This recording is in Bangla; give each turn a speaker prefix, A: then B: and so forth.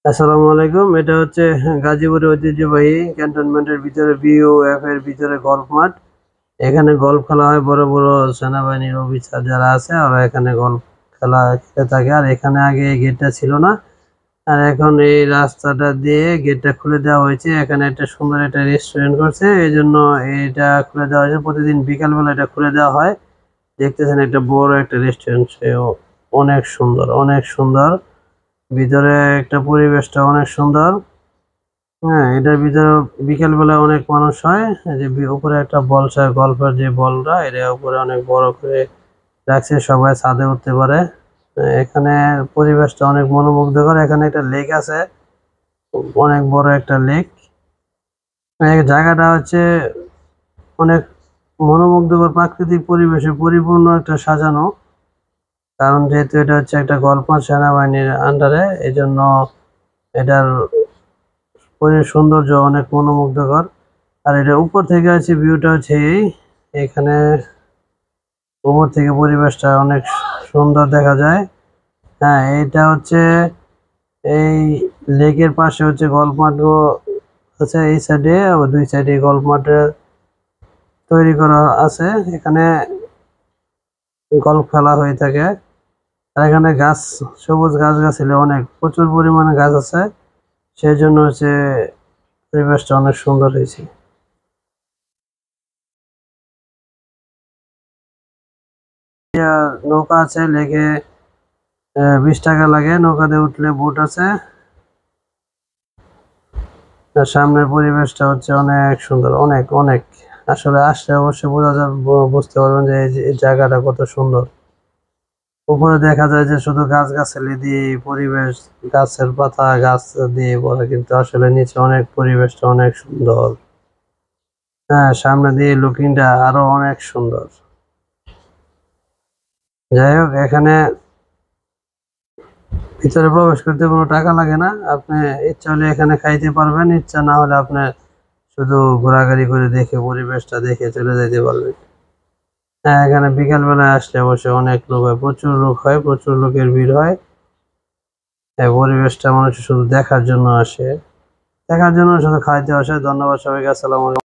A: আসসালামু আলাইকুম। এটা হচ্ছে গাজীপুরের ঐতিহ্যবাহী ক্যান্টনমেন্টের ভিতরে বিওএফ এর ভিতরে গল্ফ মাঠ। এখানে গল্ফ খেলা হয়, বড় বড় সেনাবাহিনীর অফিসার যারা আছে ওরা এখানে গল্ফ খেলা খেলে থাকে। আর এখানে আগে এই গেটটা ছিল না, আর এখন এই রাস্তাটা দিয়ে গেটটা খুলে দেওয়া হয়েছে। এখানে একটা সুন্দর একটা রেস্টুরেন্ট করছে, এই জন্য এটা খুলে দেওয়া হয়েছে। প্রতিদিন বিকালবেলা এটা খুলে দেওয়া হয়। দেখতেছেন একটা বড় একটা রেস্টুরেন্ট, সেও অনেক সুন্দর, অনেক সুন্দর। ভিতরে একটা পরিবেশটা অনেক সুন্দর। হ্যাঁ, এটার ভিতরে বিকেল বেলা অনেক মানুষ হয়। এই যে উপরে একটা বলসা গল্ফের যে বলটা, এটা উপরে অনেক বড় করে রাখছে, সবাই ছাদে উঠতে পারে। এখানে পরিবেশটা অনেক মনোমুগ্ধকর। এখানে একটা লেক আছে, অনেক বড় একটা লেক। এই জায়গাটা হচ্ছে অনেক মনোমুগ্ধকর, প্রাকৃতিক পরিবেশে পরিপূর্ণ একটা সাজানো। কারণ যেহেতু এটা হচ্ছে একটা গল্ফ মাঠ সেনাবাহিনীর আন্ডারে, এই জন্য এটার সৌন্দর্য অনেক মনোমুগ্ধকর। আর এটা উপর থেকে আছে, ভিউটা হচ্ছে এখানে উপর থেকে পরিবেশটা অনেক সুন্দর দেখা যায়। হ্যাঁ, এটা হচ্ছে এই লেকের পাশে হচ্ছে গল্ফ মাঠ আছে, এই সাইডে আবার দুই সাইডে গল্ফ মাঠ তৈরি করা আছে। এখানে গল্ফ খেলা হয়ে থাকে। আর এখানে গাছ, সবুজ গাছগাছালি অনেক, প্রচুর পরিমাণে গাছ আছে, সেই জন্য হচ্ছে পরিবেশটা অনেক সুন্দর হয়েছে। নৌকা আছে লেকে, 20 টাকা লাগে নৌকাতে উঠলে। বোট আছে। আর সামনের পরিবেশটা হচ্ছে অনেক সুন্দর, অনেক অনেক। আসলে আসলে অবশ্যই বোঝা যায়, বুঝতে পারবেন যে এই জায়গাটা কত সুন্দর। উপরে দেখা যায় যে শুধু গাছগাছালি দিয়ে পরিবেশ, গাছের পাতা গাছ দিয়ে ভরা, কিন্তু আসলে নিচে অনেক পরিবেশটা অনেক সুন্দর। হ্যাঁ, সামনে দিয়ে লুকিংটা আরো অনেক সুন্দর। যাই হোক, এখানে ভিতরে প্রবেশ করতে কোনো টাকা লাগে না। আপনি ইচ্ছা হলে এখানে খাইতে পারবেন, ইচ্ছা না হলে আপনি শুধু ঘোরাঘুরি করে দেখে পরিবেশটা দেখে চলে যেতে পারবেন। হ্যাঁ, এখানে বিকাল বেলায় আসলে অবশ্যই অনেক লোক হয়, প্রচুর লোক হয়, প্রচুর লোকের ভিড় হয়। এই পরিবেশটা মানুষ শুধু দেখার জন্য আসে, দেখার জন্য শুধু খাইতে আসে। ধন্যবাদ সবাইকে। আসসালামু আলাইকুম।